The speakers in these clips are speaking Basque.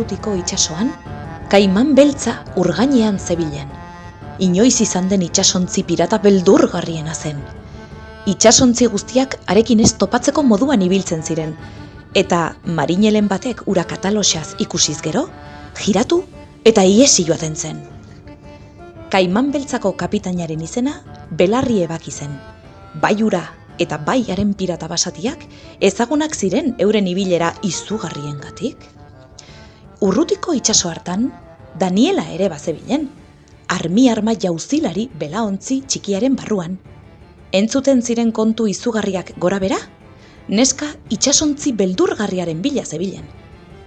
Urrutiko itsasoan, kaiman beltza urgainean zebilen. Inoiz izan den itsasontzi pirata beldurgarriena zen. Itsasontzi guztiak harekin ez topatzeko moduan ibiltzen ziren, eta marinelen batek ura katalosaz ikusiz gero, jiratu eta iesi joaten zen. Kaiman beltzako kapitainaren izena Belarri Ebaki zen. Bai ura eta bai haren pirata basatiak ezagunak ziren euren ibilera izugarriengatik. Urrutiko itsaso hartan, Daniela ere bazebilen, armi-arma jauzilari belaontzi txikiaren barruan. Entzuten ziren kontu izugarriak gora bera, neska itsasontzi beldurgarriaren bila zebilen.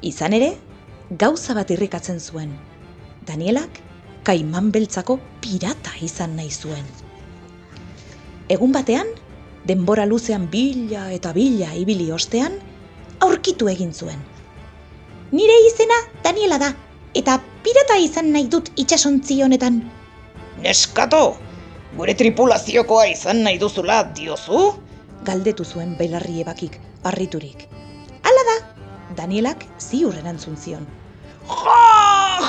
Izan ere, gauza bat irrikatzen zuen. Danielak kaiman beltzako pirata izan nahi zuen. Egun batean, denbora luzean bila eta bila ibili ostean, aurkitu egin zuen. Nire izena Daniela da, eta pirata izan nahi dut itsasontzi honetan. Neskato, gure tripulaziokoa izan nahi duzula diozu? Galdetu zuen Belarri Ebakik, harriturik. Hala da, Danielak ziur erantzun zion. Ja,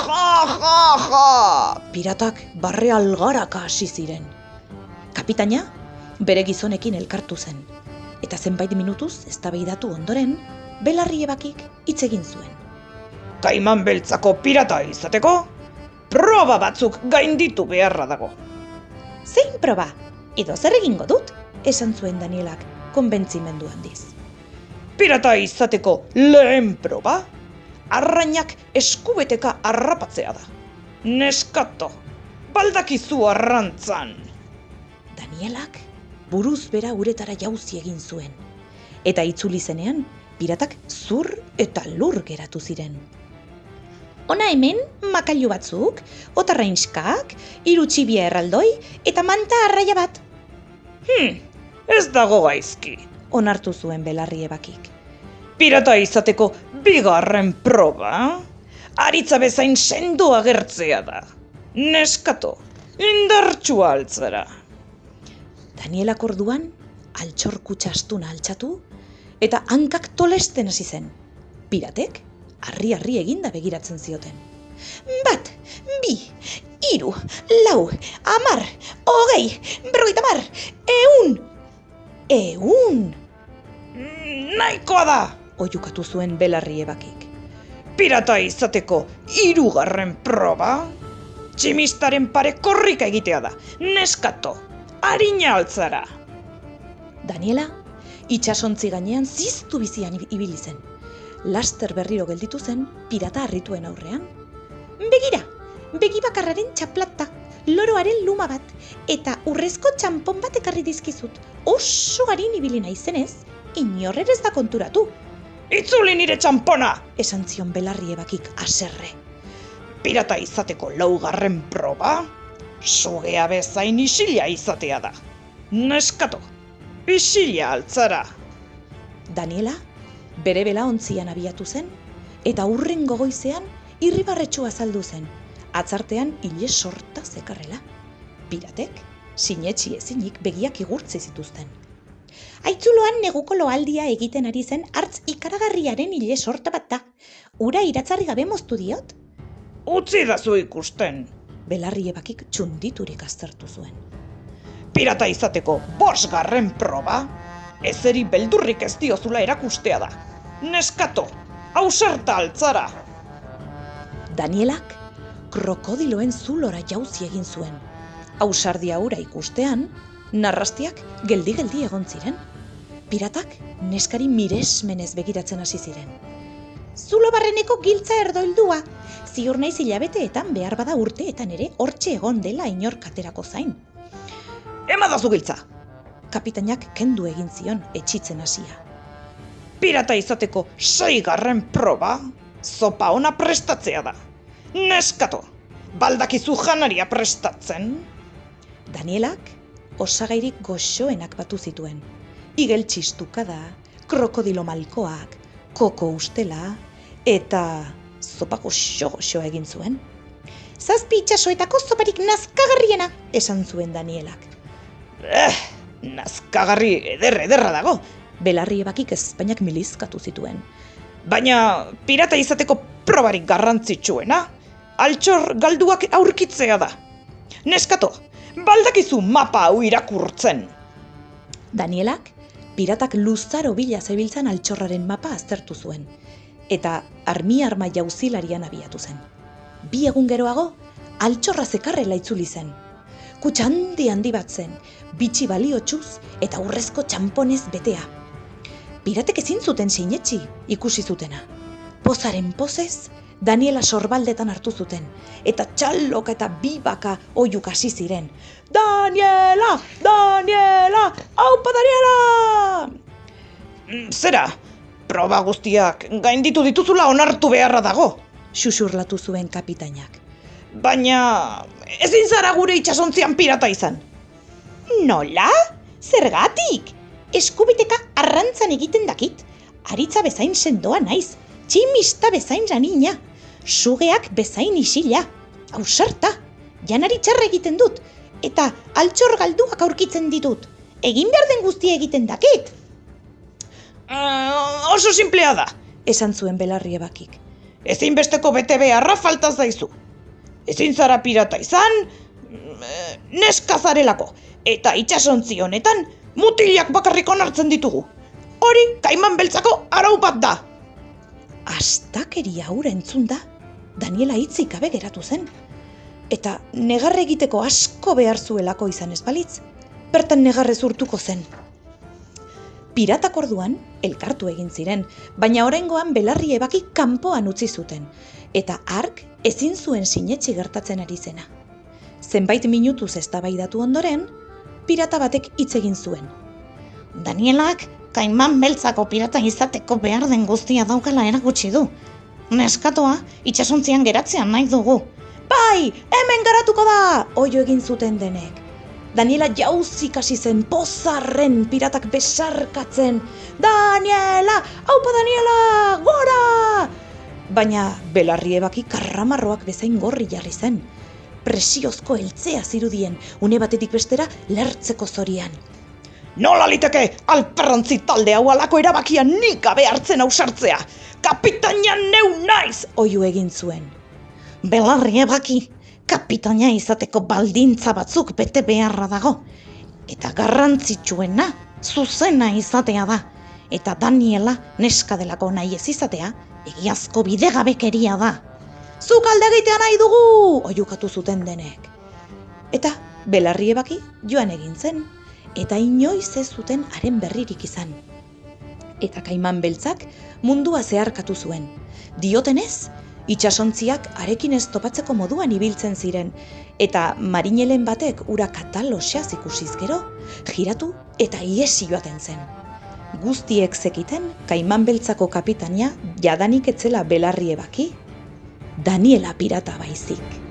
ja, ja, ja! Piratak barre algaraka hasi ziren. Kapitaina bere gizonekin elkartu zen, eta zenbait minutuz eztabaidatu ondoren, Belarri Ebakik hitz egin zuen. Kaiman beltzako pirata izateko, proba batzuk gainditu beharra dago. zein proba? Edo zer egingo dut? Esan zuen Danielak, konbentzimendu handiz. Pirata izateko lehen proba, arrainak eskubeteka harrapatzea da. Neskato, baldakizu arrantzan. Danielak buruz bera uretara jauzi egin zuen, eta itzuli zenean, piratak zur eta lur geratu ziren. Hona hemen, makailu batzuk, otarrainskak, 3 txibia erraldoi eta manta arraia bat. Ez dago gaizki. Onartu zuen Belarri Ebakik. Pirata izateko bigarren proba, aritza bezain sendo agertzea da. Neskato, indartsua altzara. Danielak orduan, altxor kutxa astuna altxatu, eta hankak tolesten hasi zen. Piratek, harri-harri eginda begiratzen zioten. 1, 2, 3, 4, 5, 6, 20, 100! 100! Nahikoa da! Oiukatu zuen Belarri Ebakik. Pirata izateko 3. proba, tximistaren pare korrika egitea da. Neskato, arina altzara. Daniela, itsasontzi gainean ziztu bizian ibili zen. Laster berriro gelditu zen pirata harrituen aurrean. Begira, begi bakarraren txaplata, loroaren luma bat, eta urrezko txanpon bat ekarri dizkizut. Oso garin ibili naizenez, inor ere ez da konturatu. Itzuli nire txanpona! Esan zion Belarri Ebakik haserre. Pirata izateko 4. proba, sugea bezain isila izatea da. Neskato, isila altzara. Daniela bere belaontzian abiatu zen, eta hurrengo goizean irribarretxua azaldu zen, atzartean ile sorta zekarrela. Piratek, sinetsi ezinik begiak igurtzi zituzten. Aitzuloan neguko loaldia egiten ari zen hartz ikaragarriaren ile sorta bat da. Ura iratzarri gabe moztu diot. Utzi dazu ikusten. Belarri Ebakik txunditurik aztertu zuen. Pirata izateko 5. proba, ezeri beldurrik ez diozula erakustea da. Neskato, ausarta altzara. Danielak krokodiloen zulora jauzi egin zuen. Ausardia hura ikustean, narrastiak geldi-geldi egon ziren. Piratak neskari miresmenez begiratzen hasi ziren. Zulo barreneko giltza erdoildua, ziur naiz hilabeteetan behar bada urteetan ere hortxe egon dela inork aterako zain. Emadazu giltza! Kapitainak kendu egin zion etxitzen hasia. Pirata izateko 6. proba, zopa ona prestatzea da. Neskato, baldakizu janaria prestatzen. Danielak osagairik goxoenak batu zituen. Igel txistukada, krokodilo malkoak, koko ustela, eta zopa goxo egin zuen. 7 itsasoetako zoparik nazkagarriena, esan zuen Danielak. Nazkagarri ederra dago. Belarri Ebakik ezpainak milizkatu zituen. Baina pirata izateko probarik garrantzitsuena, altxor galduak aurkitzea da. Neskato, baldakizu mapa hau irakurtzen. Danielak, piratak luzaro bila zebiltzan altxorraren mapa aztertu zuen, eta arma jauzilarian abiatu zen. 2 egun geroago, altxorra zekarrela itzuli zen. Kutxa handi bat zen, bitxi baliotsuz eta urrezko txamponez betea. Piratek ezin zuten sinetsi ikusi zutena. Pozaren pozez, Daniela sorbaldetan hartu zuten, eta txalloka eta bibaka oiuk hasi ziren. Daniela! Daniela! Aupa Daniela! Zera, proba guztiak gainditu dituzula onartu beharra dago. Xuxurlatu zuen kapitainak. Baina ezin zara gure itsasontzian pirata izan. Nola? Zergatik? Eskubiteka arrantzan egiten dakit. Aritza bezain sendoa naiz, tximista bezain ranina, sugeak bezain isila, ausarta, janari txarra egiten dut, eta altxor galduak aurkitzen ditut. Egin behar den guztia egiten dakit. Oso simplea da, Esan zuen Belarriebakik. ezinbesteko bete beharra faltaz daizu. Ezin zara pirata izan, neska zarelako, eta itsasontzi honetan mutilak bakarrik onartzen ditugu. Hori kaiman beltzako arau bat da. Astakeria hura entzun da, Daniela hitzik gabe geratu zen. Eta negarre egiteko asko behar zuelako izan ez balitz, bertan negarrez urtuko zen. Piratak orduan elkartu egin ziren, baina oraingoan Belarriebakik kanpoan utzi zuten, eta hark ezin zuen sinetsi gertatzen ari zena. Zenbait minutuz eztabaidatu ondoren, pirata batek hitz egin zuen. Danielak kaiman beltzako pirata izateko behar den guztia daukala erakutsi du. Neskatoa itsasontzian geratzean nahi dugu. Bai, hemen garatuko da! Oio egin zuten denek. Daniela jauzik hasi zen pozarren piratak besarkatzen. Daniela! Aupa Daniela! Gora! Baina Belarriebaki karramarroak bezain gorri jarri zen. Presiozko eltzea zirudien, une batetik bestera lertzeko zorian. Nola liteke alperrantzi talde hau alako erabakia nik gabe hartzen ausartzea. Kapitaina neu naiz! Oio egin zuen. Belarriebaki, kapitaina izateko baldintza batzuk bete beharra dago. Eta garrantzitsuena, zuzena izatea da. Eta Daniela neska delako nahi ez izatea, egiazko bidegabekeria da. Zuk alde egitea nahi dugu! Oiukatu zuten denek. Eta Belarriebaki joan egin zen, eta inoiz ez zuten haren berririk izan. Eta kaiman beltzak mundua zeharkatu zuen. Diotenez, itsasontziak harekin ez topatzeko moduan ibiltzen ziren, eta marinelen batek ura katalosaz ikusiz gero, jiratu eta iesi joaten zen. Guztiek zekiten kaiman beltzako kapitania jadanik etzela Belarriebaki, Daniela pirata baizik.